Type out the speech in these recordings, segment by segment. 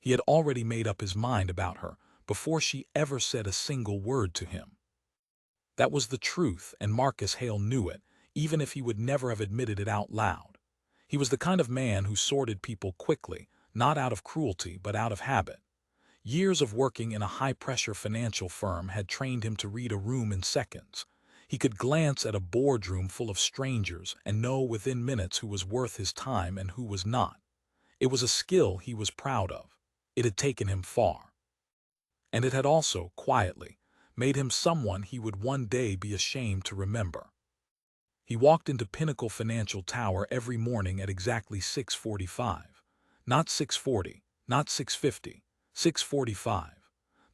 He had already made up his mind about her before she ever said a single word to him. That was the truth, and Marcus Hale knew it, even if he would never have admitted it out loud. He was the kind of man who sorted people quickly, not out of cruelty but out of habit. Years of working in a high-pressure financial firm had trained him to read a room in seconds. He could glance at a boardroom full of strangers and know within minutes who was worth his time and who was not. It was a skill he was proud of. It had taken him far. And it had also, quietly, made him someone he would one day be ashamed to remember. He walked into Pinnacle Financial Tower every morning at exactly 6:45. Not 6:40, not 6:50, 6:45.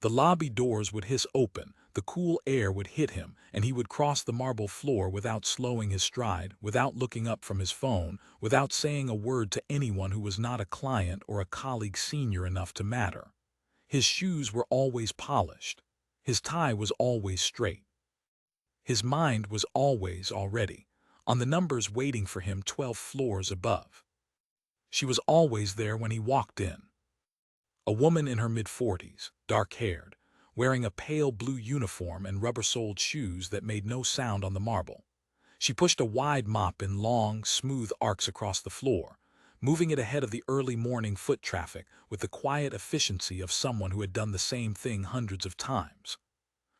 The lobby doors would hiss open, the cool air would hit him, and he would cross the marble floor without slowing his stride, without looking up from his phone, without saying a word to anyone who was not a client or a colleague senior enough to matter. His shoes were always polished. His tie was always straight. His mind was always already on the numbers waiting for him 12 floors above. She was always there when he walked in. A woman in her mid-40s, dark-haired, wearing a pale blue uniform and rubber-soled shoes that made no sound on the marble. She pushed a wide mop in long, smooth arcs across the floor, moving it ahead of the early morning foot traffic with the quiet efficiency of someone who had done the same thing hundreds of times.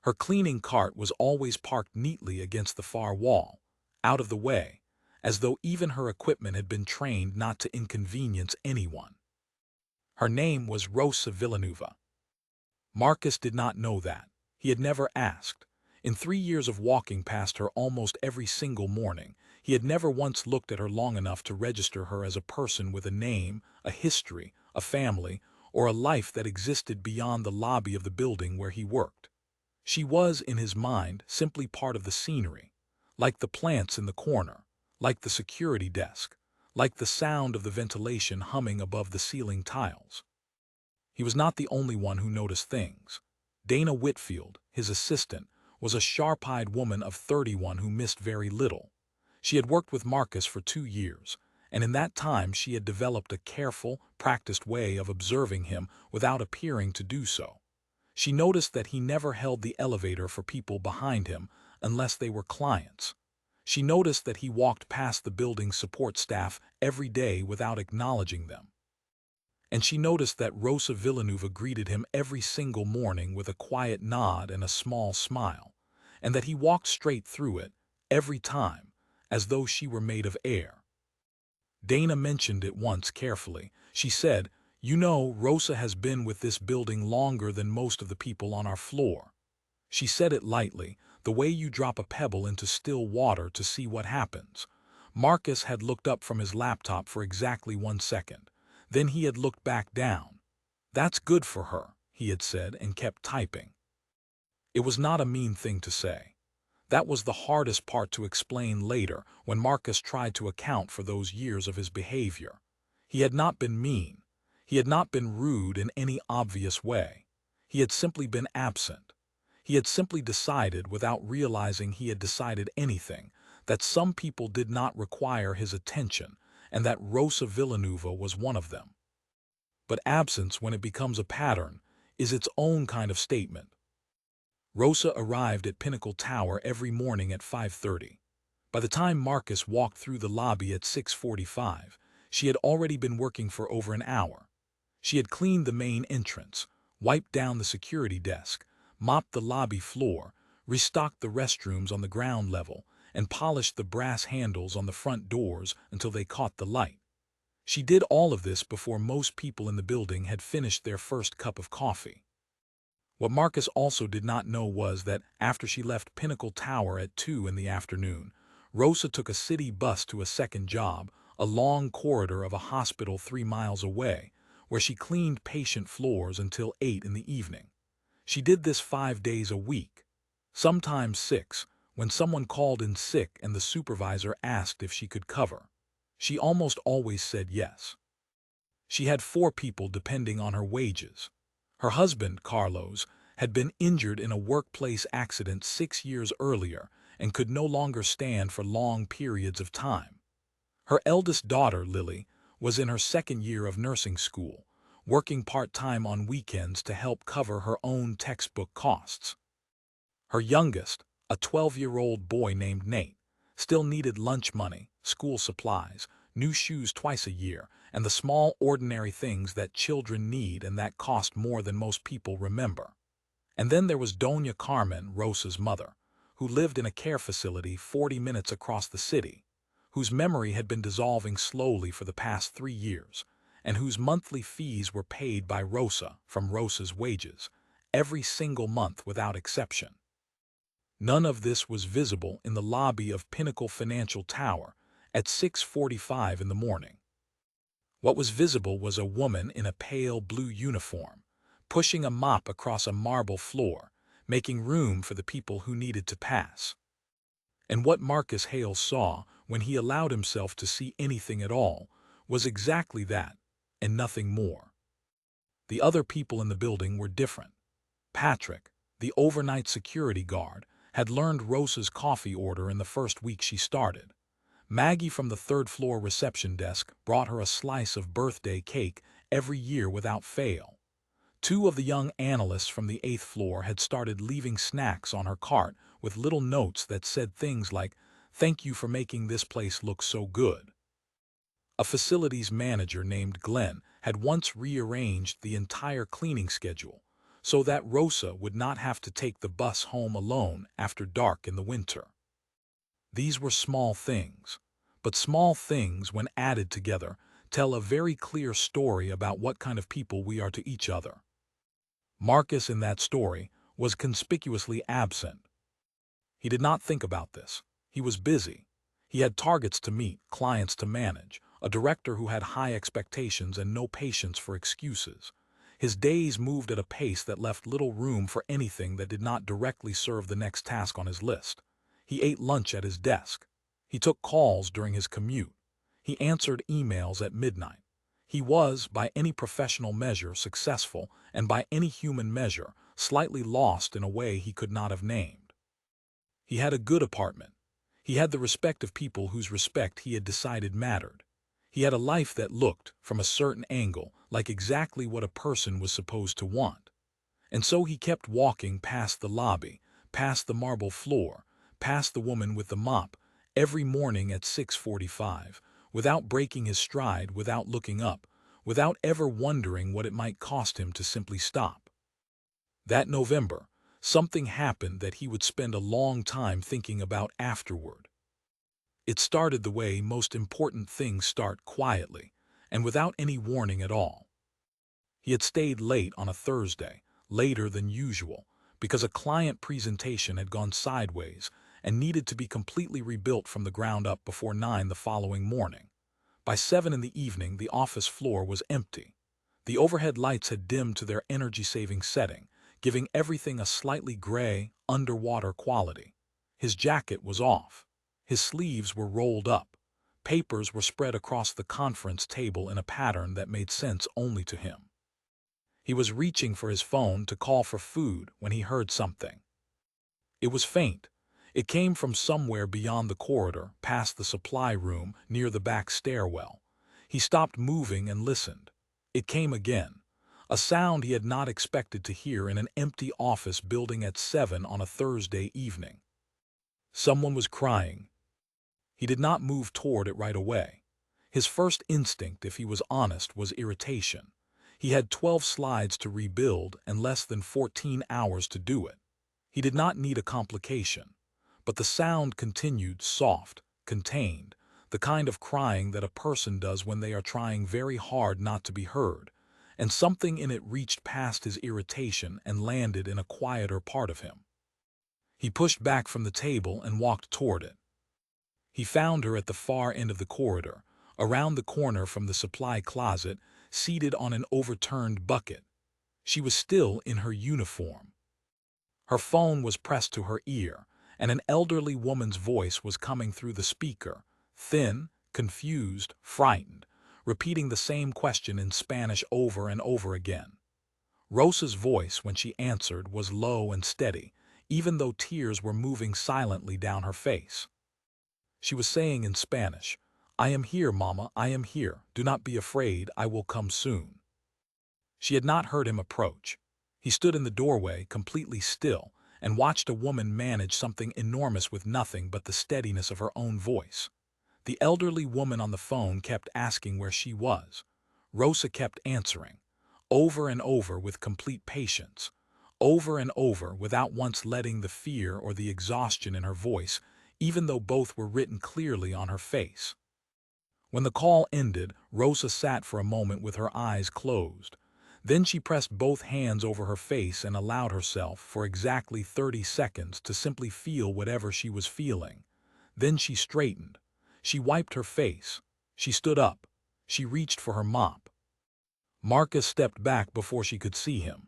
Her cleaning cart was always parked neatly against the far wall, out of the way, as though even her equipment had been trained not to inconvenience anyone. Her name was Rosa Villanueva. Marcus did not know that. He had never asked. In 3 years of walking past her almost every single morning, he had never once looked at her long enough to register her as a person with a name, a history, a family, or a life that existed beyond the lobby of the building where he worked. She was, in his mind, simply part of the scenery, like the plants in the corner, like the security desk, like the sound of the ventilation humming above the ceiling tiles. He was not the only one who noticed things. Dana Whitfield, his assistant, was a sharp-eyed woman of 31 who missed very little. She had worked with Marcus for 2 years, and in that time she had developed a careful, practiced way of observing him without appearing to do so. She noticed that he never held the elevator for people behind him unless they were clients. She noticed that he walked past the building's support staff every day without acknowledging them. And she noticed that Rosa Villanueva greeted him every single morning with a quiet nod and a small smile, and that he walked straight through it, every time, as though she were made of air. Dana mentioned it once carefully. She said, "You know, Rosa has been with this building longer than most of the people on our floor." She said it lightly, the way you drop a pebble into still water to see what happens. Marcus had looked up from his laptop for exactly 1 second. Then he had looked back down. "That's good for her," he had said, and kept typing. It was not a mean thing to say. That was the hardest part to explain later when Marcus tried to account for those years of his behavior. He had not been mean. He had not been rude in any obvious way. He had simply been absent. He had simply decided, without realizing he had decided anything, that some people did not require his attention, and that Rosa Villanueva was one of them. But absence, when it becomes a pattern, is its own kind of statement. Rosa arrived at Pinnacle Tower every morning at 5:30. By the time Marcus walked through the lobby at 6:45, she had already been working for over an hour. She had cleaned the main entrance, wiped down the security desk, mopped the lobby floor, restocked the restrooms on the ground level, and polished the brass handles on the front doors until they caught the light. She did all of this before most people in the building had finished their first cup of coffee. What Marcus also did not know was that after she left Pinnacle Tower at 2 in the afternoon, Rosa took a city bus to a second job, a long corridor of a hospital 3 miles away, where she cleaned patient floors until 8 in the evening. She did this 5 days a week, sometimes 6, when someone called in sick and the supervisor asked if she could cover. She almost always said yes. She had 4 people depending on her wages. Her husband, Carlos, had been injured in a workplace accident 6 years earlier and could no longer stand for long periods of time. Her eldest daughter, Lily, was in her 2nd year of nursing school, working part-time on weekends to help cover her own textbook costs. Her youngest, a 12-year-old boy named Nate, still needed lunch money, school supplies, new shoes twice a year, and the small ordinary things that children need and that cost more than most people remember. And then there was Doña Carmen, Rosa's mother, who lived in a care facility 40 minutes across the city, whose memory had been dissolving slowly for the past 3 years, and whose monthly fees were paid by Rosa from Rosa's wages, every single month without exception. None of this was visible in the lobby of Pinnacle Financial Tower at 6:45 in the morning. What was visible was a woman in a pale blue uniform, pushing a mop across a marble floor, making room for the people who needed to pass. And what Marcus Hale saw, when he allowed himself to see anything at all, was exactly that, and nothing more. The other people in the building were different. Patrick, the overnight security guard, had learned Rosa's coffee order in the first week she started. Maggie from the third-floor reception desk brought her a slice of birthday cake every year without fail. Two of the young analysts from the 8th floor had started leaving snacks on her cart with little notes that said things like, "Thank you for making this place look so good." A facilities manager named Glenn had once rearranged the entire cleaning schedule so that Rosa would not have to take the bus home alone after dark in the winter. These were small things, but small things, when added together, tell a very clear story about what kind of people we are to each other. Marcus, in that story, was conspicuously absent. He did not think about this. He was busy. He had targets to meet, clients to manage, a director who had high expectations and no patience for excuses. His days moved at a pace that left little room for anything that did not directly serve the next task on his list. He ate lunch at his desk. He took calls during his commute. He answered emails at midnight. He was, by any professional measure, successful, and by any human measure, slightly lost in a way he could not have named. He had a good apartment. He had the respect of people whose respect he had decided mattered. He had a life that looked, from a certain angle, like exactly what a person was supposed to want. And so he kept walking past the lobby, past the marble floor, past the woman with the mop, every morning at 6:45, without breaking his stride, without looking up, without ever wondering what it might cost him to simply stop. That November, something happened that he would spend a long time thinking about afterward. It started the way most important things start, quietly, and without any warning at all. He had stayed late on a Thursday, later than usual, because a client presentation had gone sideways and needed to be completely rebuilt from the ground up before 9 the following morning. By 7 in the evening, the office floor was empty. The overhead lights had dimmed to their energy-saving setting, giving everything a slightly gray, underwater quality. His jacket was off. His sleeves were rolled up. Papers were spread across the conference table in a pattern that made sense only to him. He was reaching for his phone to call for food when he heard something. It was faint. It came from somewhere beyond the corridor, past the supply room, near the back stairwell. He stopped moving and listened. It came again, a sound he had not expected to hear in an empty office building at 7 on a Thursday evening. Someone was crying. He did not move toward it right away. His first instinct, if he was honest, was irritation. He had 12 slides to rebuild and less than 14 hours to do it. He did not need a complication. But the sound continued, soft, contained, the kind of crying that a person does when they are trying very hard not to be heard, and something in it reached past his irritation and landed in a quieter part of him. He pushed back from the table and walked toward it. He found her at the far end of the corridor, around the corner from the supply closet, seated on an overturned bucket. She was still in her uniform. Her phone was pressed to her ear, and an elderly woman's voice was coming through the speaker, thin, confused, frightened, repeating the same question in Spanish over and over again. Rosa's voice, when she answered, was low and steady, even though tears were moving silently down her face. She was saying in Spanish, "I am here, Mama, I am here. Do not be afraid, I will come soon." She had not heard him approach. He stood in the doorway, completely still, and watched a woman manage something enormous with nothing but the steadiness of her own voice. The elderly woman on the phone kept asking where she was. Rosa kept answering, over and over with complete patience, over and over without once letting the fear or the exhaustion in her voice, even though both were written clearly on her face. When the call ended, Rosa sat for a moment with her eyes closed. Then she pressed both hands over her face and allowed herself, for exactly 30 seconds, to simply feel whatever she was feeling. Then she straightened. She wiped her face. She stood up. She reached for her mop. Marcus stepped back before she could see him.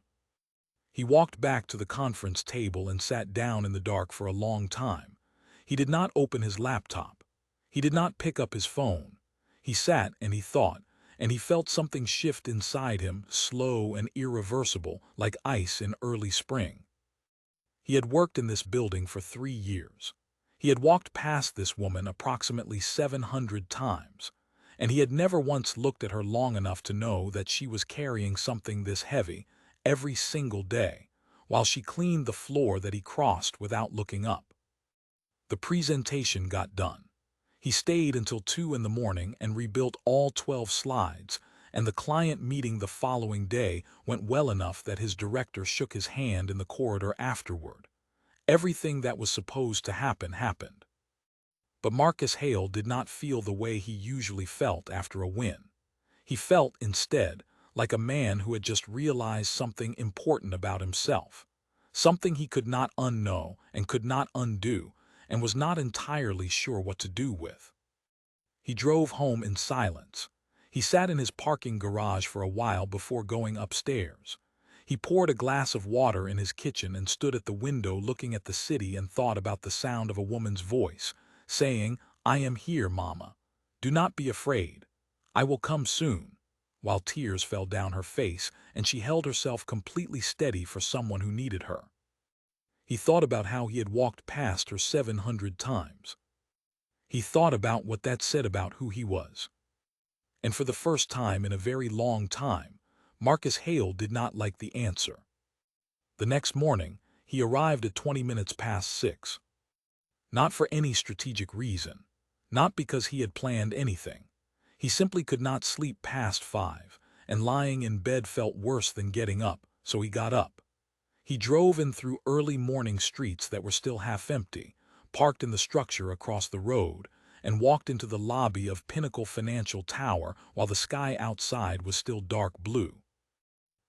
He walked back to the conference table and sat down in the dark for a long time. He did not open his laptop. He did not pick up his phone. He sat and he thought, and he felt something shift inside him, slow and irreversible, like ice in early spring. He had worked in this building for 3 years. He had walked past this woman approximately 700 times, and he had never once looked at her long enough to know that she was carrying something this heavy every single day, while she cleaned the floor that he crossed without looking up. The presentation got done. He stayed until 2 in the morning and rebuilt all 12 slides, and the client meeting the following day went well enough that his director shook his hand in the corridor afterward. Everything that was supposed to happen happened. But Marcus Hale did not feel the way he usually felt after a win. He felt, instead, like a man who had just realized something important about himself, something he could not unknow and could not undo, and was not entirely sure what to do with. He drove home in silence. He sat in his parking garage for a while before going upstairs. He poured a glass of water in his kitchen and stood at the window looking at the city and thought about the sound of a woman's voice, saying, "I am here, Mama. Do not be afraid. I will come soon," while tears fell down her face and she held herself completely steady for someone who needed her. He thought about how he had walked past her 700 times. He thought about what that said about who he was. And for the first time in a very long time, Marcus Hale did not like the answer. The next morning, he arrived at 20 minutes past 6. Not for any strategic reason. Not because he had planned anything. He simply could not sleep past 5, and lying in bed felt worse than getting up, so he got up. He drove in through early morning streets that were still half empty, parked in the structure across the road, and walked into the lobby of Pinnacle Financial Tower while the sky outside was still dark blue.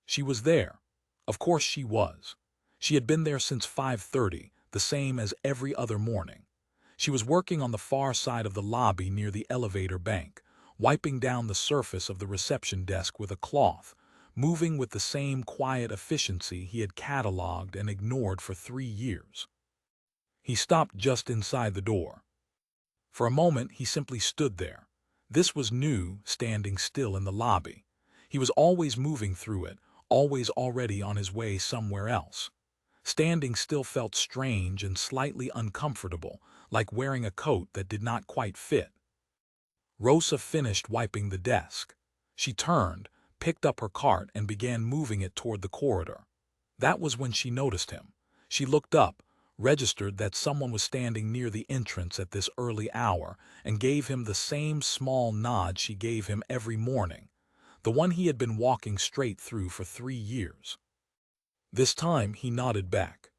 She was there. Of course she was. She had been there since 5:30, the same as every other morning. She was working on the far side of the lobby near the elevator bank, wiping down the surface of the reception desk with a cloth, moving with the same quiet efficiency he had cataloged and ignored for 3 years. He stopped just inside the door. For a moment he simply stood there. This was new, standing still in the lobby. He was always moving through it, always already on his way somewhere else. Standing still felt strange and slightly uncomfortable, like wearing a coat that did not quite fit. Rosa finished wiping the desk. She turned, picked up her cart and began moving it toward the corridor. That was when she noticed him. She looked up, registered that someone was standing near the entrance at this early hour, and gave him the same small nod she gave him every morning, the one he had been walking straight through for 3 years. This time he nodded back.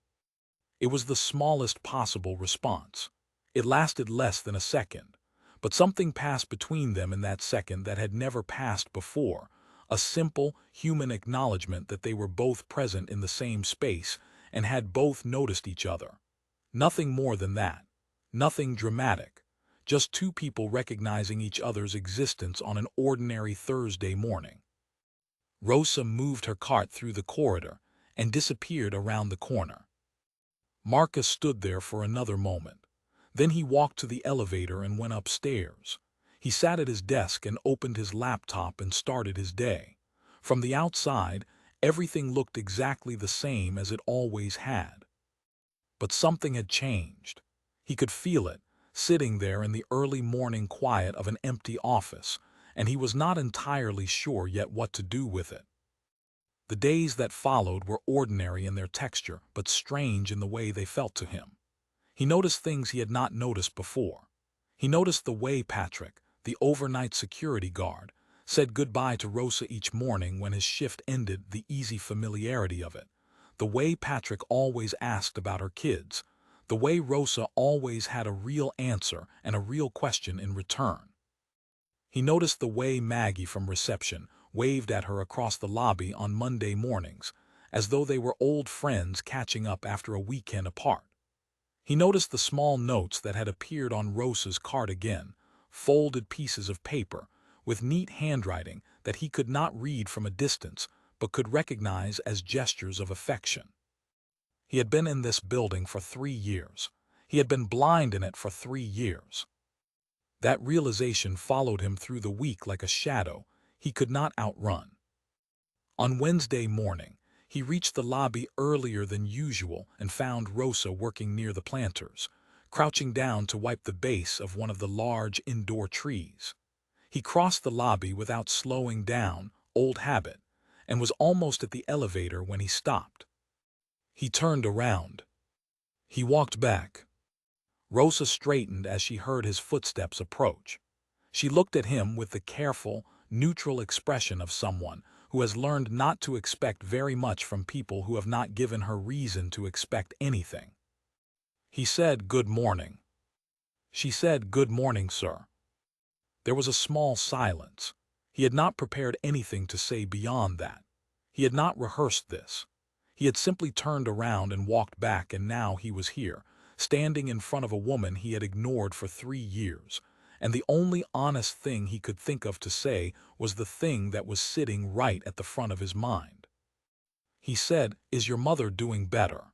It was the smallest possible response. It lasted less than a second, but something passed between them in that second that had never passed before, a simple, human acknowledgement that they were both present in the same space and had both noticed each other. Nothing more than that. Nothing dramatic. Just two people recognizing each other's existence on an ordinary Thursday morning. Rosa moved her cart through the corridor and disappeared around the corner. Marcus stood there for another moment. Then he walked to the elevator and went upstairs. He sat at his desk and opened his laptop and started his day. From the outside, everything looked exactly the same as it always had. But something had changed. He could feel it, sitting there in the early morning quiet of an empty office, and he was not entirely sure yet what to do with it. The days that followed were ordinary in their texture, but strange in the way they felt to him. He noticed things he had not noticed before. He noticed the way Patrick, the overnight security guard, said goodbye to Rosa each morning when his shift ended, the easy familiarity of it. The way Patrick always asked about her kids. The way Rosa always had a real answer and a real question in return. He noticed the way Maggie from reception waved at her across the lobby on Monday mornings, as though they were old friends catching up after a weekend apart. He noticed the small notes that had appeared on Rosa's cardigan, folded pieces of paper, with neat handwriting that he could not read from a distance but could recognize as gestures of affection. He had been in this building for 3 years. He had been blind in it for 3 years. That realization followed him through the week like a shadow he could not outrun. On Wednesday morning, he reached the lobby earlier than usual and found Rosa working near the planters, crouching down to wipe the base of one of the large indoor trees. He crossed the lobby without slowing down, old habit, and was almost at the elevator when he stopped. He turned around. He walked back. Rosa straightened as she heard his footsteps approach. She looked at him with the careful, neutral expression of someone who has learned not to expect very much from people who have not given her reason to expect anything. He said, "Good morning." She said, "Good morning, sir." There was a small silence. He had not prepared anything to say beyond that. He had not rehearsed this. He had simply turned around and walked back, and now he was here, standing in front of a woman he had ignored for 3 years, and the only honest thing he could think of to say was the thing that was sitting right at the front of his mind. He said, "Is your mother doing better?"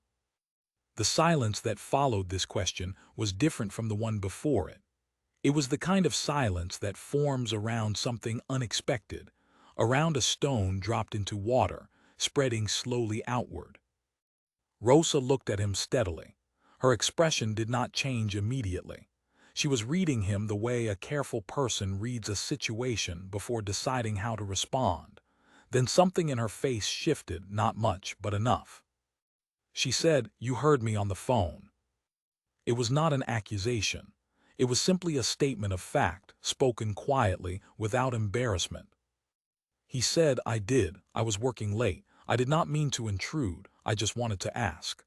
The silence that followed this question was different from the one before it. It was the kind of silence that forms around something unexpected, around a stone dropped into water, spreading slowly outward. Rosa looked at him steadily. Her expression did not change immediately. She was reading him the way a careful person reads a situation before deciding how to respond. Then something in her face shifted, not much, but enough. She said, "You heard me on the phone." It was not an accusation. It was simply a statement of fact, spoken quietly, without embarrassment. He said, "I did. I was working late. I did not mean to intrude. I just wanted to ask."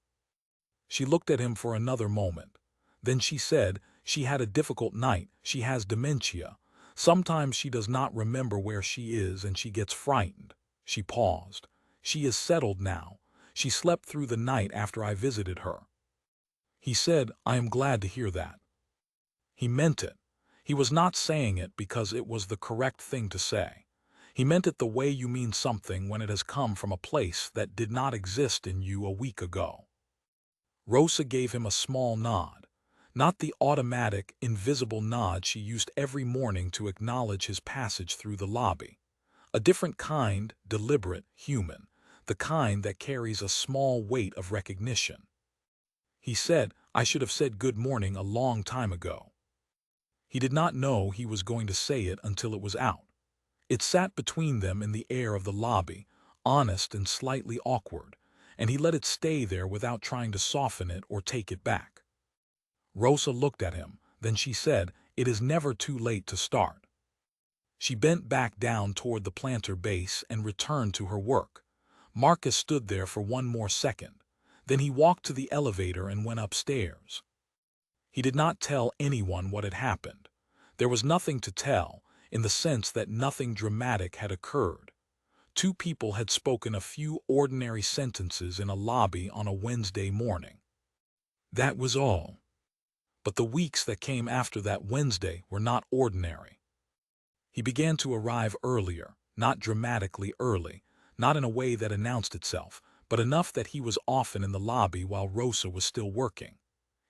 She looked at him for another moment. Then she said, "She had a difficult night. She has dementia. Sometimes she does not remember where she is and she gets frightened." She paused. "She is settled now. She slept through the night after I visited her." He said, "I am glad to hear that." He meant it. He was not saying it because it was the correct thing to say. He meant it the way you mean something when it has come from a place that did not exist in you a week ago. Rosa gave him a small nod, not the automatic, invisible nod she used every morning to acknowledge his passage through the lobby. A different kind, deliberate, human, the kind that carries a small weight of recognition. He said, "I should have said good morning a long time ago." He did not know he was going to say it until it was out. It sat between them in the air of the lobby, honest and slightly awkward, and he let it stay there without trying to soften it or take it back. Rosa looked at him, then she said, "It is never too late to start." She bent back down toward the planter base and returned to her work. Marcus stood there for one more second. Then he walked to the elevator and went upstairs. He did not tell anyone what had happened. There was nothing to tell, in the sense that nothing dramatic had occurred. 2 people had spoken a few ordinary sentences in a lobby on a Wednesday morning. That was all. But the weeks that came after that Wednesday were not ordinary. He began to arrive earlier, not dramatically early, not in a way that announced itself, but enough that he was often in the lobby while Rosa was still working.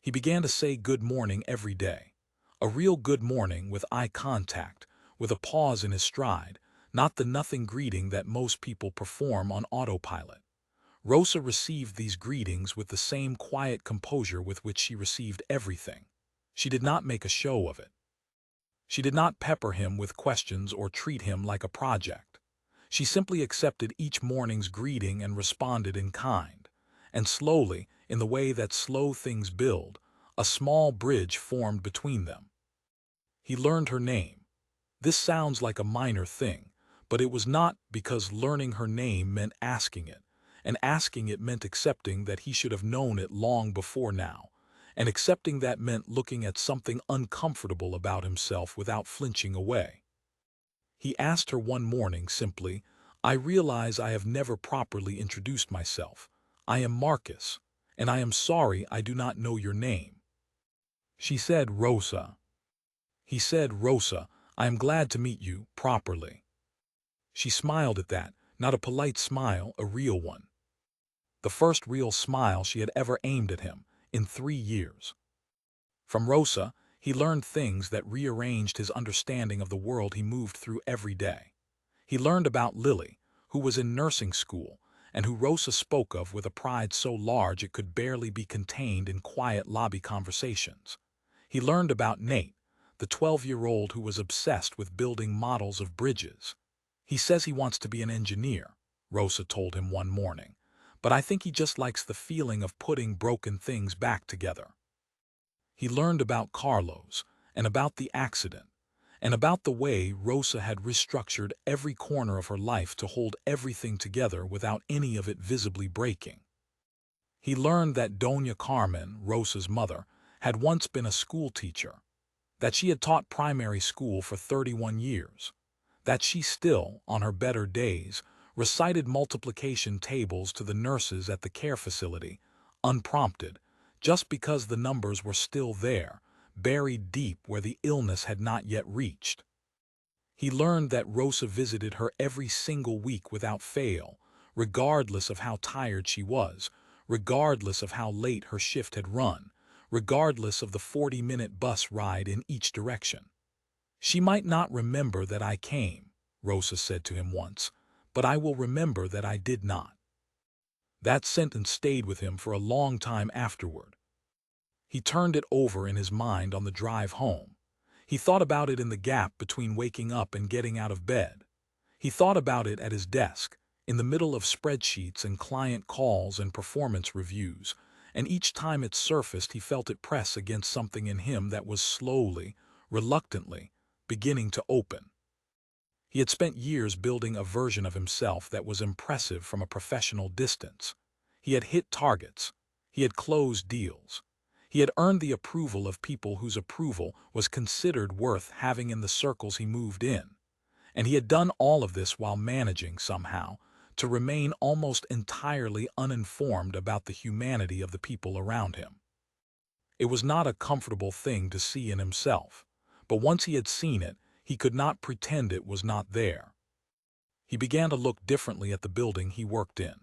He began to say good morning every day. A real good morning with eye contact, with a pause in his stride, not the nothing greeting that most people perform on autopilot. Rosa received these greetings with the same quiet composure with which she received everything. She did not make a show of it. She did not pepper him with questions or treat him like a project. She simply accepted each morning's greeting and responded in kind. And slowly, in the way that slow things build, a small bridge formed between them. He learned her name. This sounds like a minor thing, but it was not, because learning her name meant asking it, and asking it meant accepting that he should have known it long before now, and accepting that meant looking at something uncomfortable about himself without flinching away. He asked her one morning simply, "I realize I have never properly introduced myself. I am Marcus, and I am sorry I do not know your name." She said, "Rosa." He said, "Rosa, I am glad to meet you properly." She smiled at that, not a polite smile, a real one. The first real smile she had ever aimed at him in 3 years. From Rosa, he learned things that rearranged his understanding of the world he moved through every day. He learned about Lily, who was in nursing school, and who Rosa spoke of with a pride so large it could barely be contained in quiet lobby conversations. He learned about Nate, the 12-year-old who was obsessed with building models of bridges. "He says he wants to be an engineer," Rosa told him one morning, "but I think he just likes the feeling of putting broken things back together." He learned about Carlos, and about the accident, and about the way Rosa had restructured every corner of her life to hold everything together without any of it visibly breaking. He learned that Doña Carmen, Rosa's mother, had once been a school teacher, that she had taught primary school for 31 years, that she still, on her better days, recited multiplication tables to the nurses at the care facility, unprompted, just because the numbers were still there, buried deep where the illness had not yet reached. He learned that Rosa visited her every single week without fail, regardless of how tired she was, regardless of how late her shift had run, regardless of the 40-minute bus ride in each direction. "She might not remember that I came," Rosa said to him once, "but I will remember that I did not." That sentence stayed with him for a long time afterward. He turned it over in his mind on the drive home. He thought about it in the gap between waking up and getting out of bed. He thought about it at his desk, in the middle of spreadsheets and client calls and performance reviews, and each time it surfaced he felt it press against something in him that was slowly, reluctantly, beginning to open. He had spent years building a version of himself that was impressive from a professional distance. He had hit targets. He had closed deals. He had earned the approval of people whose approval was considered worth having in the circles he moved in. And he had done all of this while managing, somehow, to remain almost entirely uninformed about the humanity of the people around him. It was not a comfortable thing to see in himself, but once he had seen it, he could not pretend it was not there. He began to look differently at the building he worked in.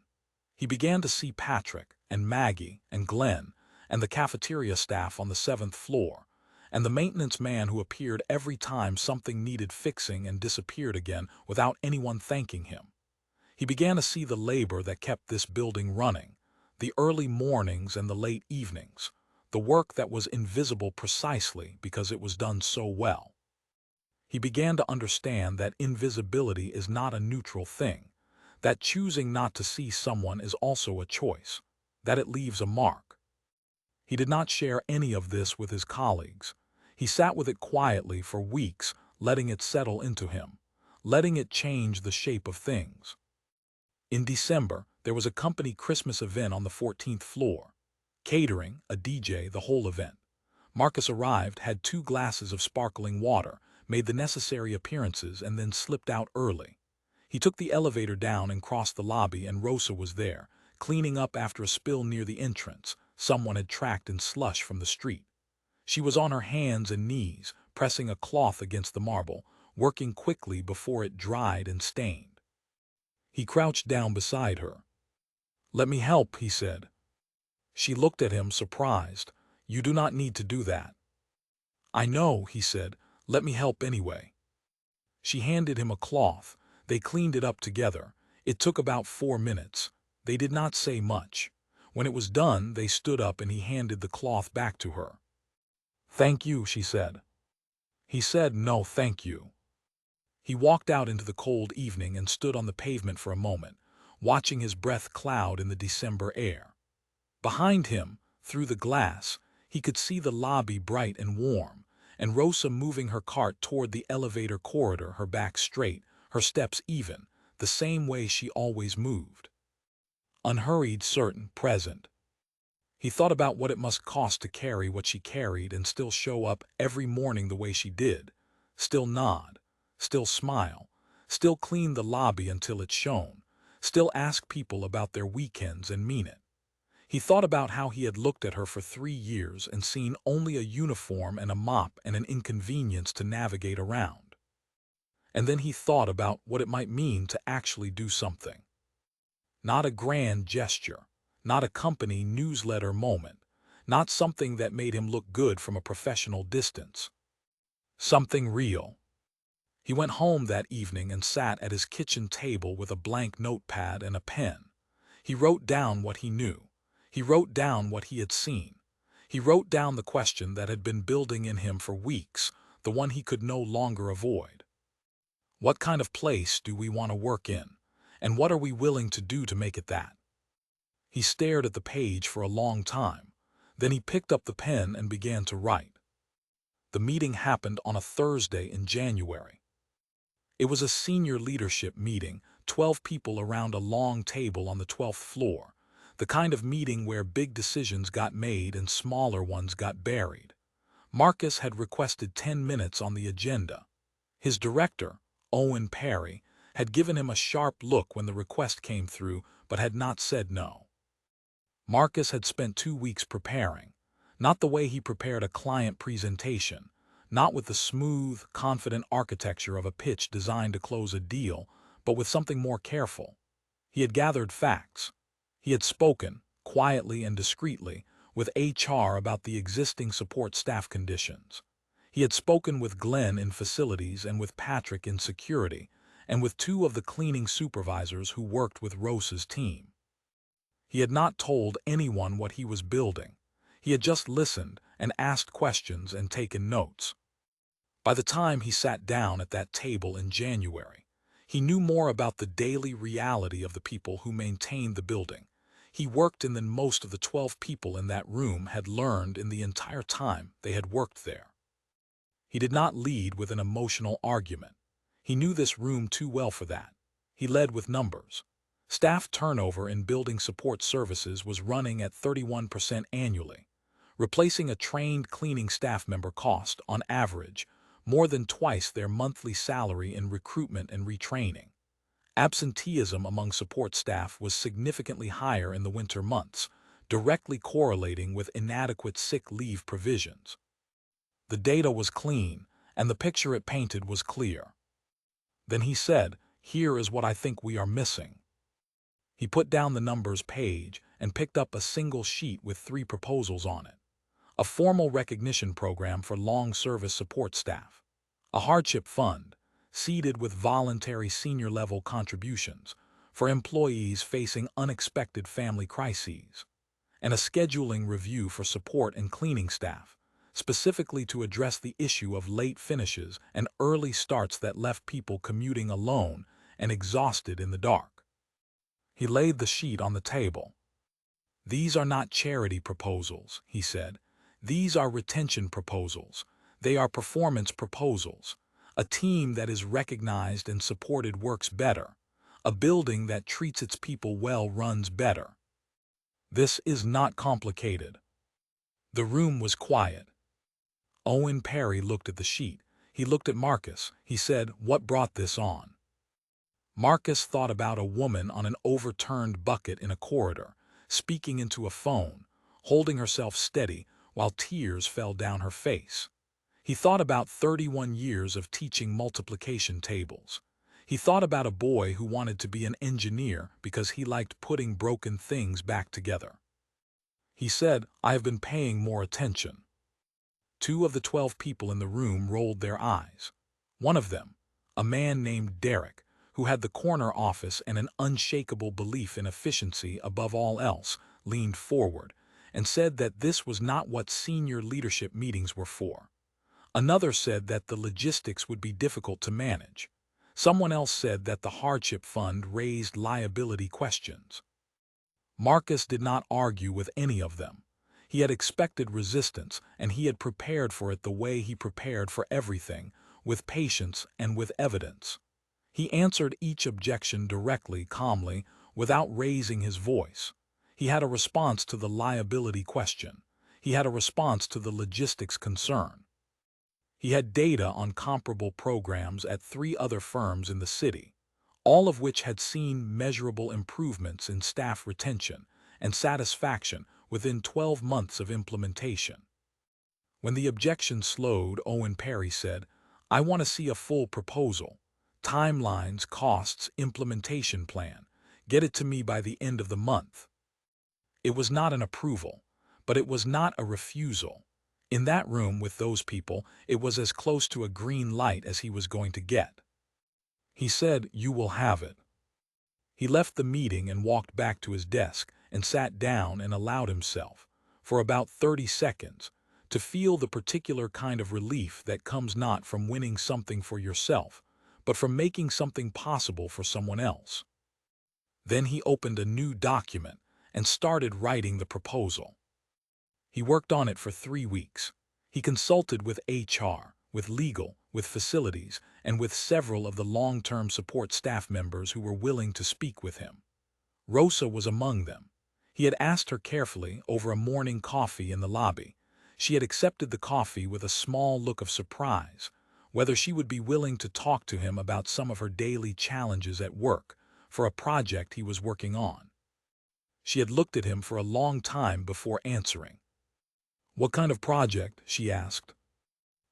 He began to see Patrick and Maggie and Glenn and the cafeteria staff on the 7th floor, and the maintenance man who appeared every time something needed fixing and disappeared again without anyone thanking him. He began to see the labor that kept this building running, the early mornings and the late evenings, the work that was invisible precisely because it was done so well. He began to understand that invisibility is not a neutral thing, that choosing not to see someone is also a choice, that it leaves a mark. He did not share any of this with his colleagues. He sat with it quietly for weeks, letting it settle into him, letting it change the shape of things. In December, there was a company Christmas event on the 14th floor. Catering, a DJ, the whole event. Marcus arrived, had 2 glasses of sparkling water, made the necessary appearances, and then slipped out early. He took the elevator down and crossed the lobby, and Rosa was there, cleaning up after a spill near the entrance someone had tracked in slush from the street. She was on her hands and knees, pressing a cloth against the marble, working quickly before it dried and stained. He crouched down beside her. "Let me help," he said. She looked at him, surprised. "You do not need to do that." "I know," he said. "Let me help anyway." She handed him a cloth. They cleaned it up together. It took about 4 minutes. They did not say much. When it was done, they stood up and he handed the cloth back to her. "Thank you," she said. He said, "No, thank you." He walked out into the cold evening and stood on the pavement for a moment, watching his breath cloud in the December air. Behind him, through the glass, he could see the lobby bright and warm, and Rosa moving her cart toward the elevator corridor, her back straight, her steps even, the same way she always moved. Unhurried, certain, present. He thought about what it must cost to carry what she carried and still show up every morning the way she did, still nod, still smile, still clean the lobby until it shone, still ask people about their weekends and mean it. He thought about how he had looked at her for 3 years and seen only a uniform and a mop and an inconvenience to navigate around. And then he thought about what it might mean to actually do something. Not a grand gesture, not a company newsletter moment, not something that made him look good from a professional distance. Something real. He went home that evening and sat at his kitchen table with a blank notepad and a pen. He wrote down what he knew. He wrote down what he had seen. He wrote down the question that had been building in him for weeks, the one he could no longer avoid. What kind of place do we want to work in, and what are we willing to do to make it that? He stared at the page for a long time. Then he picked up the pen and began to write. The meeting happened on a Thursday in January. It was a senior leadership meeting, 12 people around a long table on the 12th floor, the kind of meeting where big decisions got made and smaller ones got buried. Marcus had requested 10 minutes on the agenda. His director, Owen Perry, had given him a sharp look when the request came through, but had not said no. Marcus had spent 2 weeks preparing, not the way he prepared a client presentation, not with the smooth, confident architecture of a pitch designed to close a deal, but with something more careful. He had gathered facts. He had spoken, quietly and discreetly, with HR about the existing support staff conditions. He had spoken with Glenn in facilities and with Patrick in security, and with 2 of the cleaning supervisors who worked with Rosa's team. He had not told anyone what he was building. He had just listened and asked questions and taken notes. By the time he sat down at that table in January, he knew more about the daily reality of the people who maintained the building. He worked in than most of the 12 people in that room had learned in the entire time they had worked there. He did not lead with an emotional argument. He knew this room too well for that. He led with numbers. Staff turnover in building support services was running at 31% annually. Replacing a trained cleaning staff member cost, on average, more than twice their monthly salary in recruitment and retraining. Absenteeism among support staff was significantly higher in the winter months, directly correlating with inadequate sick leave provisions. The data was clean, and the picture it painted was clear. Then he said, "Here is what I think we are missing." He put down the numbers page and picked up a single sheet with 3 proposals on it. A formal recognition program for long-service support staff. A hardship fund, seeded with voluntary senior-level contributions, for employees facing unexpected family crises. And a scheduling review for support and cleaning staff, specifically to address the issue of late finishes and early starts that left people commuting alone and exhausted in the dark. He laid the sheet on the table. "These are not charity proposals," he said. "These are retention proposals. They are performance proposals. A team that is recognized and supported works better. A building that treats its people well runs better." This is not complicated. The room was quiet. Owen Perry looked at the sheet. He looked at Marcus. He said, "What brought this on?" Marcus thought about a woman on an overturned bucket in a corridor, speaking into a phone, holding herself steady while tears fell down her face. He thought about 31 years of teaching multiplication tables. He thought about a boy who wanted to be an engineer because he liked putting broken things back together. He said, "I have been paying more attention." 2 of the 12 people in the room rolled their eyes. One of them, a man named Derek, who had the corner office and an unshakable belief in efficiency above all else, leaned forward and said that this was not what senior leadership meetings were for. Another said that the logistics would be difficult to manage. Someone else said that the hardship fund raised liability questions. Marcus did not argue with any of them. He had expected resistance, and he had prepared for it the way he prepared for everything, with patience and with evidence. He answered each objection directly, calmly, without raising his voice. He had a response to the liability question. He had a response to the logistics concern. He had data on comparable programs at 3 other firms in the city, all of which had seen measurable improvements in staff retention and satisfaction within 12 months of implementation. When the objection slowed, Owen Perry said, "I want to see a full proposal. Timelines, costs, implementation plan. Get it to me by the end of the month." It was not an approval, but it was not a refusal. In that room with those people, it was as close to a green light as he was going to get. He said, "You will have it." He left the meeting and walked back to his desk and sat down and allowed himself, for about 30 seconds, to feel the particular kind of relief that comes not from winning something for yourself, but from making something possible for someone else. Then he opened a new document and started writing the proposal. He worked on it for 3 weeks. He consulted with HR, with legal, with facilities, and with several of the long-term support staff members who were willing to speak with him. Rosa was among them. He had asked her carefully over a morning coffee in the lobby. She had accepted the coffee with a small look of surprise, whether she would be willing to talk to him about some of her daily challenges at work for a project he was working on. She had looked at him for a long time before answering. "What kind of project?" she asked.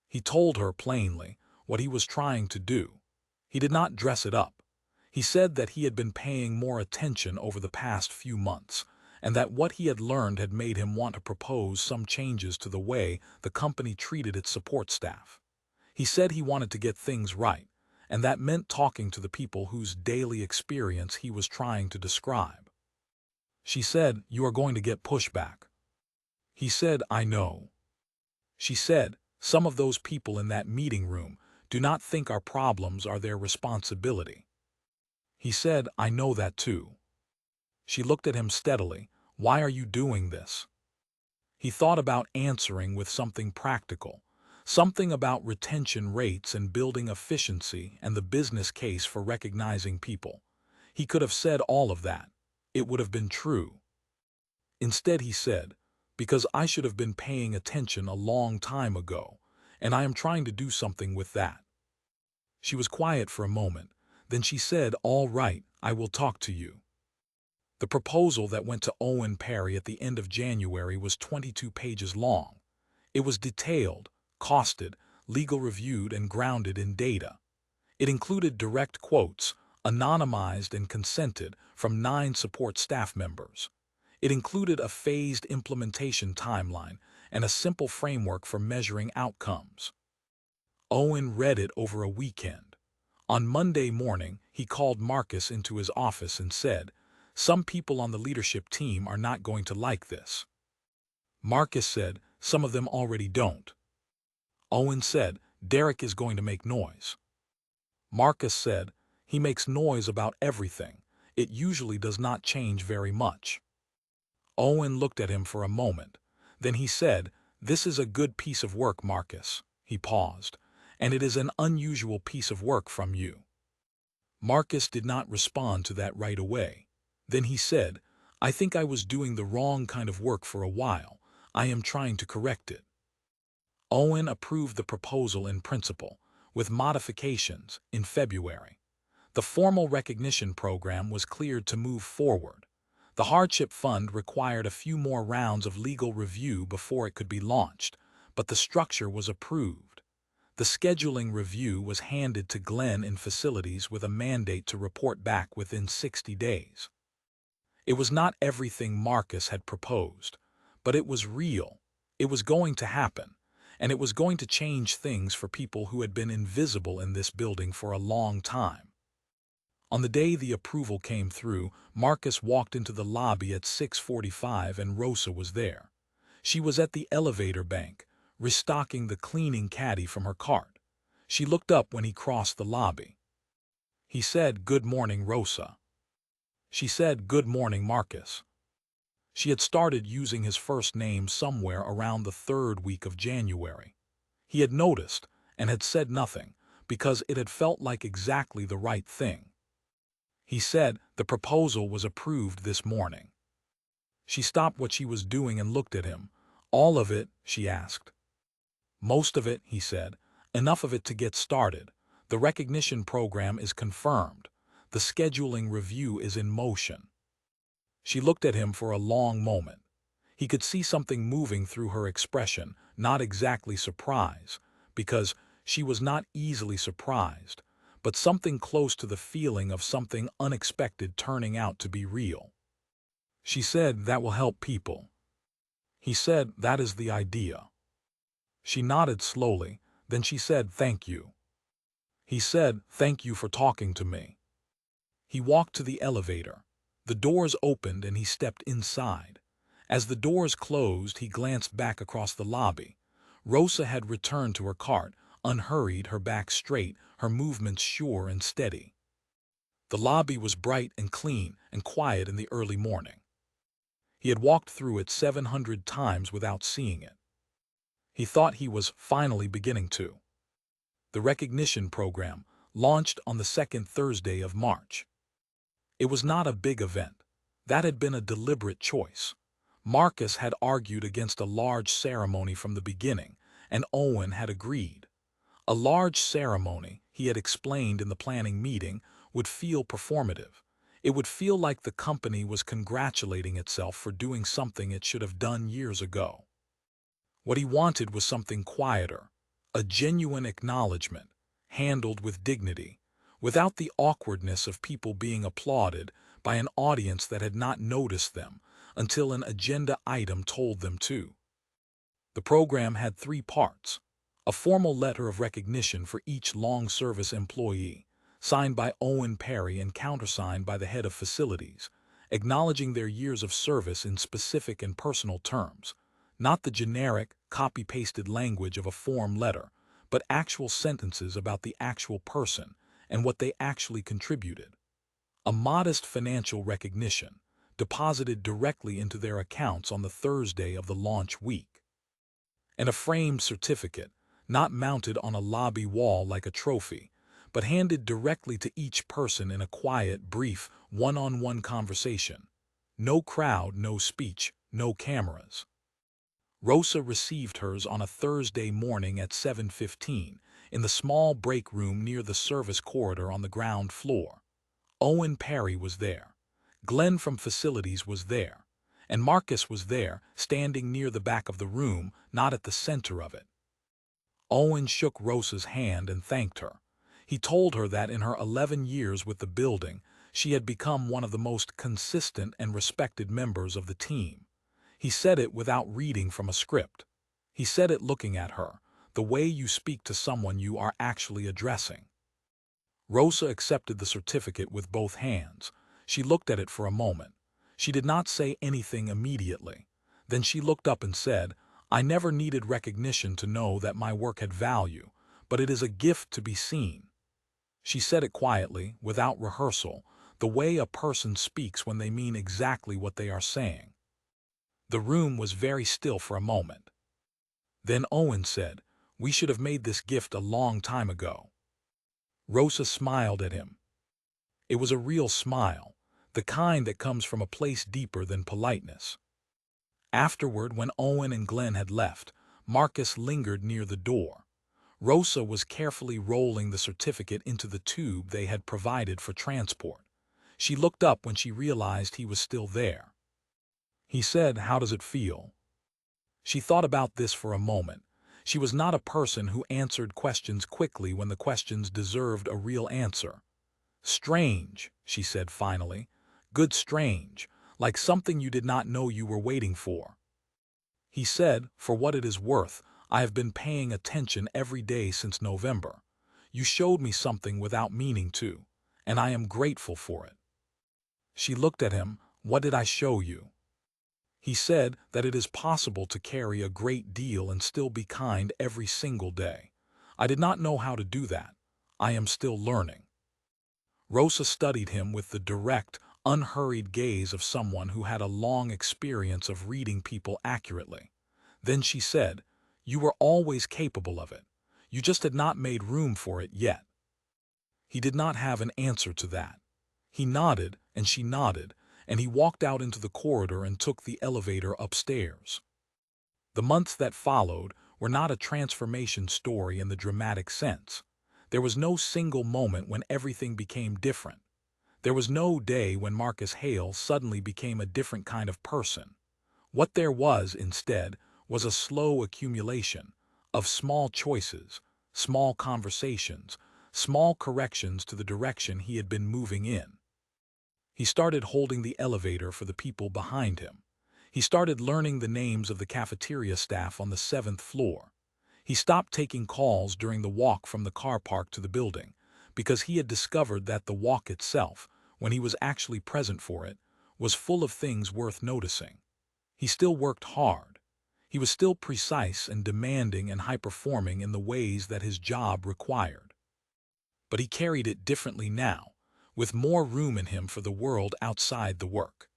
He told her plainly what he was trying to do. He did not dress it up. He said that he had been paying more attention over the past few months, and that what he had learned had made him want to propose some changes to the way the company treated its support staff. He said he wanted to get things right, and that meant talking to the people whose daily experience he was trying to describe. She said, "You are going to get pushback." He said, "I know." She said, "Some of those people in that meeting room do not think our problems are their responsibility." He said, "I know that too." She looked at him steadily. "Why are you doing this?" He thought about answering with something practical, something about retention rates and building efficiency and the business case for recognizing people. He could have said all of that. It would have been true. Instead he said, "Because I should have been paying attention a long time ago, and I am trying to do something with that." She was quiet for a moment. Then she said, "All right, I will talk to you." The proposal that went to Owen Perry at the end of January was 22 pages long. It was detailed, costed, legal reviewed, and grounded in data. It included direct quotes, anonymized and consented, from 9 support staff members. It included a phased implementation timeline and a simple framework for measuring outcomes. Owen read it over a weekend. On Monday morning, he called Marcus into his office and said, "Some people on the leadership team are not going to like this." Marcus said, "Some of them already don't." Owen said, "Derek is going to make noise." Marcus said, "He makes noise about everything. It usually does not change very much." Owen looked at him for a moment. Then he said, "This is a good piece of work, Marcus." He paused. "And it is an unusual piece of work from you." Marcus did not respond to that right away. Then he said, "I think I was doing the wrong kind of work for a while. I am trying to correct it." Owen approved the proposal in principle, with modifications, in February. The formal recognition program was cleared to move forward. The hardship fund required a few more rounds of legal review before it could be launched, but the structure was approved. The scheduling review was handed to Glenn in facilities with a mandate to report back within 60 days. It was not everything Marcus had proposed, but it was real. It was going to happen, and it was going to change things for people who had been invisible in this building for a long time. On the day the approval came through, Marcus walked into the lobby at 6:45 and Rosa was there. She was at the elevator bank, restocking the cleaning caddy from her cart. She looked up when he crossed the lobby. He said, "Good morning, Rosa." She said, "Good morning, Marcus." She had started using his first name somewhere around the third week of January. He had noticed and had said nothing because it had felt like exactly the right thing. He said, "The proposal was approved this morning." She stopped what she was doing and looked at him. "All of it?" she asked. "Most of it," he said. "Enough of it to get started. The recognition program is confirmed. The scheduling review is in motion." She looked at him for a long moment. He could see something moving through her expression, not exactly surprise, because she was not easily surprised, but something close to the feeling of something unexpected turning out to be real. She said, "That will help people." He said, "That is the idea." She nodded slowly, then she said, "Thank you." He said, "Thank you for talking to me." He walked to the elevator. The doors opened and he stepped inside. As the doors closed, he glanced back across the lobby. Rosa had returned to her cart, unhurried, her back straight, her movements sure and steady. The lobby was bright and clean and quiet in the early morning. He had walked through it 700 times without seeing it. He thought he was finally beginning to. The recognition program launched on the second Thursday of March. It was not a big event. That had been a deliberate choice. Marcus had argued against a large ceremony from the beginning, and Owen had agreed. A large ceremony, he had explained in the planning meeting, would feel performative. It would feel like the company was congratulating itself for doing something it should have done years ago. What he wanted was something quieter, a genuine acknowledgement, handled with dignity, without the awkwardness of people being applauded by an audience that had not noticed them until an agenda item told them to. The program had 3 parts: a formal letter of recognition for each long-service employee, signed by Owen Perry and countersigned by the head of facilities, acknowledging their years of service in specific and personal terms, not the generic, copy-pasted language of a form letter, but actual sentences about the actual person and what they actually contributed. A modest financial recognition, deposited directly into their accounts on the Thursday of the launch week. And a framed certificate, not mounted on a lobby wall like a trophy, but handed directly to each person in a quiet, brief, one-on-one conversation. No crowd, no speech, no cameras. Rosa received hers on a Thursday morning at 7:15 in the small break room near the service corridor on the ground floor. Owen Perry was there. Glenn from facilities was there. And Marcus was there, standing near the back of the room, not at the center of it. Owen shook Rosa's hand and thanked her. He told her that in her 11 years with the building, she had become one of the most consistent and respected members of the team. He said it without reading from a script. He said it looking at her, the way you speak to someone you are actually addressing. Rosa accepted the certificate with both hands. She looked at it for a moment. She did not say anything immediately. Then she looked up and said, "I never needed recognition to know that my work had value, but it is a gift to be seen." She said it quietly, without rehearsal, the way a person speaks when they mean exactly what they are saying. The room was very still for a moment. Then Owen said, "We should have made this gift a long time ago." Rosa smiled at him. It was a real smile, the kind that comes from a place deeper than politeness. Afterward, when Owen and Glenn had left, Marcus lingered near the door. Rosa was carefully rolling the certificate into the tube they had provided for transport. She looked up when she realized he was still there. He said, "How does it feel?" She thought about this for a moment. She was not a person who answered questions quickly when the questions deserved a real answer. "Strange," she said finally. "Good strange, like something you did not know you were waiting for." He said, "For what it is worth, I have been paying attention every day since November. You showed me something without meaning to, and I am grateful for it." She looked at him. "What did I show you?" He said that it is possible to carry a great deal and still be kind every single day. "I did not know how to do that. I am still learning." Rosa studied him with the direct, unhurried gaze of someone who had a long experience of reading people accurately. Then she said, "You were always capable of it. You just had not made room for it yet." He did not have an answer to that. He nodded, and she nodded, and he walked out into the corridor and took the elevator upstairs. The months that followed were not a transformation story in the dramatic sense. There was no single moment when everything became different. There was no day when Marcus Hale suddenly became a different kind of person. What there was, instead, was a slow accumulation of small choices, small conversations, small corrections to the direction he had been moving in. He started holding the elevator for the people behind him. He started learning the names of the cafeteria staff on the 7th floor. He stopped taking calls during the walk from the car park to the building, because he had discovered that the walk itself, when he was actually present for it, was full of things worth noticing. He still worked hard. He was still precise and demanding and high-performing in the ways that his job required. But he carried it differently now, with more room in him for the world outside the work.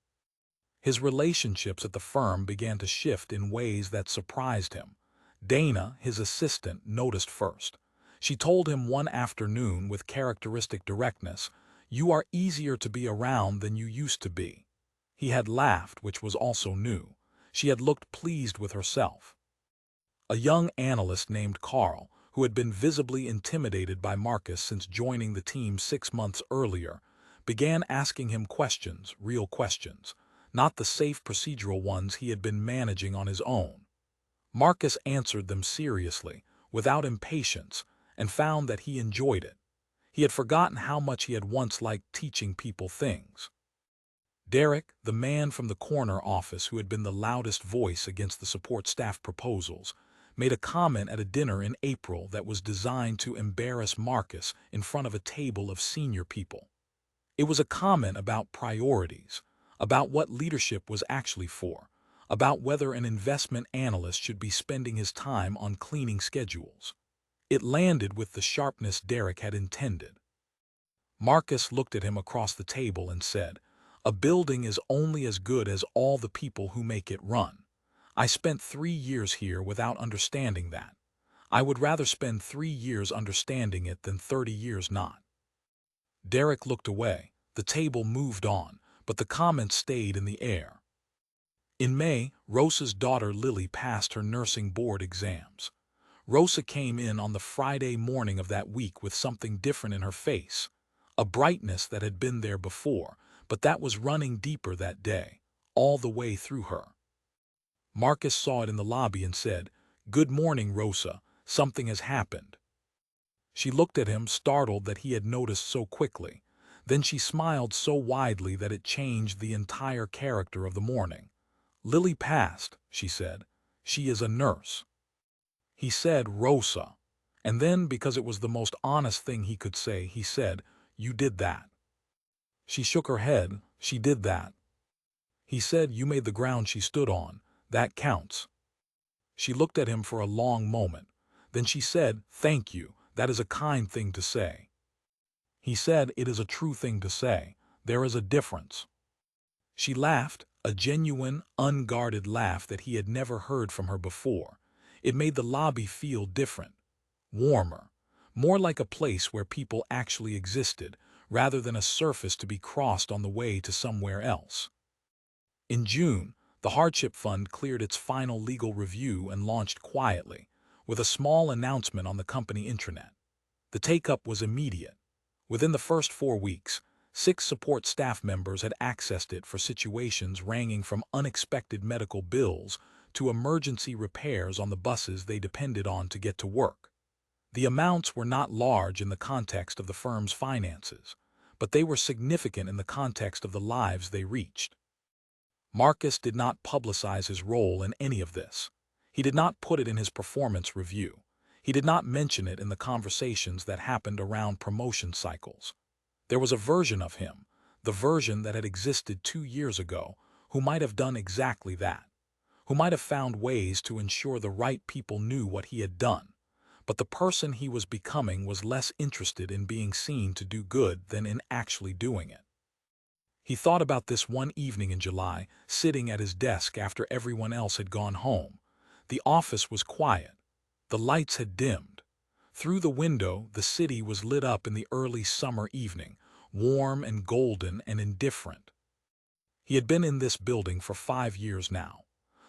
His relationships at the firm began to shift in ways that surprised him. Dana, his assistant, noticed first. She told him one afternoon with characteristic directness, "You are easier to be around than you used to be." He had laughed, which was also new. She had looked pleased with herself. A young analyst named Carl, who had been visibly intimidated by Marcus since joining the team 6 months earlier, began asking him questions, real questions, not the safe procedural ones he had been managing on his own. Marcus answered them seriously, without impatience, and found that he enjoyed it. He had forgotten how much he had once liked teaching people things. Derek, the man from the corner office who had been the loudest voice against the support staff proposals, made a comment at a dinner in April that was designed to embarrass Marcus in front of a table of senior people. It was a comment about priorities, about what leadership was actually for, about whether an investment analyst should be spending his time on cleaning schedules. It landed with the sharpness Derek had intended. Marcus looked at him across the table and said, "A building is only as good as all the people who make it run. I spent 3 years here without understanding that. I would rather spend 3 years understanding it than 30 years not." Derek looked away. The table moved on, but the comment stayed in the air. In May, Rosa's daughter Lily passed her nursing board exams. Rosa came in on the Friday morning of that week with something different in her face, a brightness that had been there before, but that was running deeper that day, all the way through her. Marcus saw it in the lobby and said, "Good morning, Rosa. Something has happened." She looked at him, startled that he had noticed so quickly. Then she smiled so widely that it changed the entire character of the morning. "Lily passed," she said. "She is a nurse." He said, "Rosa." And then, because it was the most honest thing he could say, he said, "You did that." She shook her head. "She did that." He said, "You made the ground she stood on. That counts." She looked at him for a long moment. Then she said, "Thank you. That is a kind thing to say." He said, "It is a true thing to say. There is a difference." She laughed, a genuine, unguarded laugh that he had never heard from her before. It made the lobby feel different, warmer, more like a place where people actually existed, rather than a surface to be crossed on the way to somewhere else. In June, the Hardship Fund cleared its final legal review and launched quietly, with a small announcement on the company intranet. The take-up was immediate. Within the first 4 weeks, 6 support staff members had accessed it for situations ranging from unexpected medical bills to emergency repairs on the buses they depended on to get to work. The amounts were not large in the context of the firm's finances, but they were significant in the context of the lives they reached. Marcus did not publicize his role in any of this. He did not put it in his performance review. He did not mention it in the conversations that happened around promotion cycles. There was a version of him, the version that had existed 2 years ago, who might have done exactly that, who might have found ways to ensure the right people knew what he had done. but the person he was becoming was less interested in being seen to do good than in actually doing it. He thought about this one evening in July, sitting at his desk after everyone else had gone home. The office was quiet. The lights had dimmed. Through the window, the city was lit up in the early summer evening, warm and golden and indifferent. He had been in this building for 5 years now.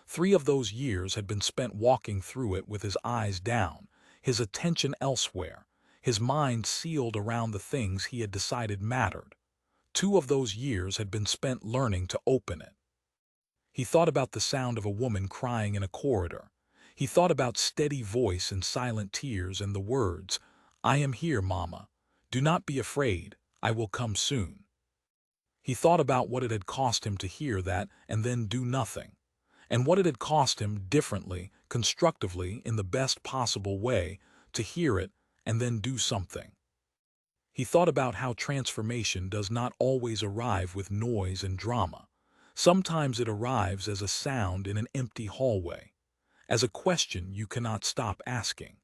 3 of those years had been spent walking through it with his eyes down, his attention elsewhere, his mind sealed around the things he had decided mattered. 2 of those years had been spent learning to open it. He thought about the sound of a woman crying in a corridor. He thought about steady voice and silent tears and the words, "I am here, Mama. Do not be afraid. I will come soon." He thought about what it had cost him to hear that and then do nothing, and what it had cost him differently, constructively, in the best possible way, to hear it and then do something. He thought about how transformation does not always arrive with noise and drama. Sometimes it arrives as a sound in an empty hallway, as a question you cannot stop asking,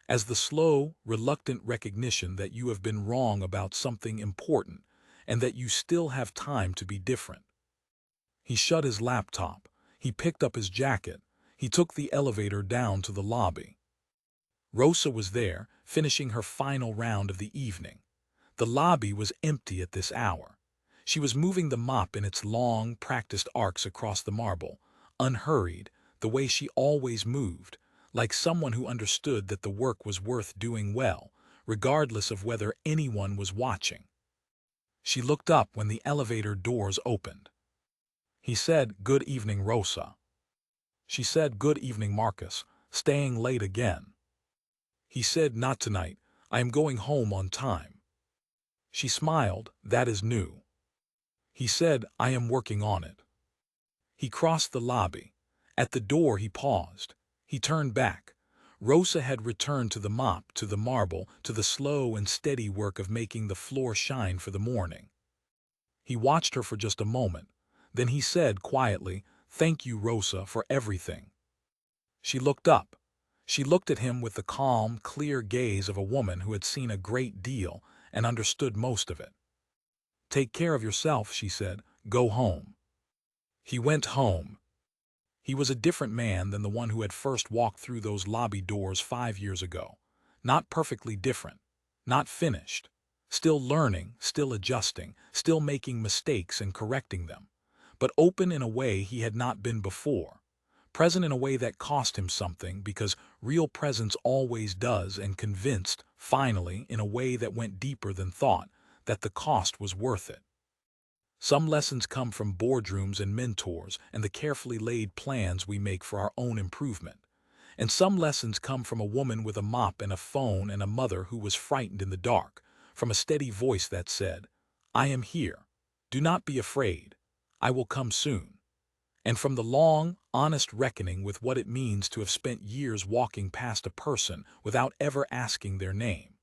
as the slow, reluctant recognition that you have been wrong about something important and that you still have time to be different. He shut his laptop. He picked up his jacket. He took the elevator down to the lobby. Rosa was there, finishing her final round of the evening. The lobby was empty at this hour. She was moving the mop in its long, practiced arcs across the marble, unhurried, the way she always moved, like someone who understood that the work was worth doing well, regardless of whether anyone was watching. She looked up when the elevator doors opened. He said, "Good evening, Rosa." She said, "Good evening, Marcus. Staying late again?" He said, "Not tonight. I am going home on time." She smiled. "That is new." He said, "I am working on it." He crossed the lobby. At the door he paused. He turned back. Rosa had returned to the mop, to the marble, to the slow and steady work of making the floor shine for the morning. He watched her for just a moment. Then he said quietly, "Thank you, Rosa, for everything." She looked up. She looked at him with the calm, clear gaze of a woman who had seen a great deal and understood most of it. "Take care of yourself," she said. "Go home." He went home. He was a different man than the one who had first walked through those lobby doors 5 years ago. Not perfectly different. Not finished. Still learning, still adjusting, still making mistakes and correcting them. But open in a way he had not been before. Present in a way that cost him something, because real presence always does, and convinced, finally, in a way that went deeper than thought, that the cost was worth it. Some lessons come from boardrooms and mentors and the carefully laid plans we make for our own improvement. And some lessons come from a woman with a mop and a phone and a mother who was frightened in the dark, from a steady voice that said, "I am here. Do not be afraid. I will come soon." And from the long, honest reckoning with what it means to have spent years walking past a person without ever asking their name.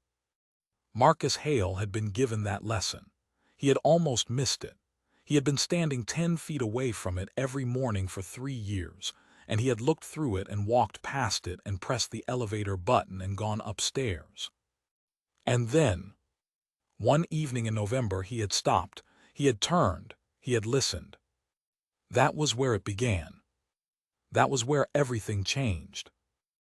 Marcus Hale had been given that lesson. He had almost missed it. He had been standing 10 feet away from it every morning for 3 years, and he had looked through it and walked past it and pressed the elevator button and gone upstairs. And then, one evening in November, he had stopped, he had turned, he had listened. That was where it began. That was where everything changed.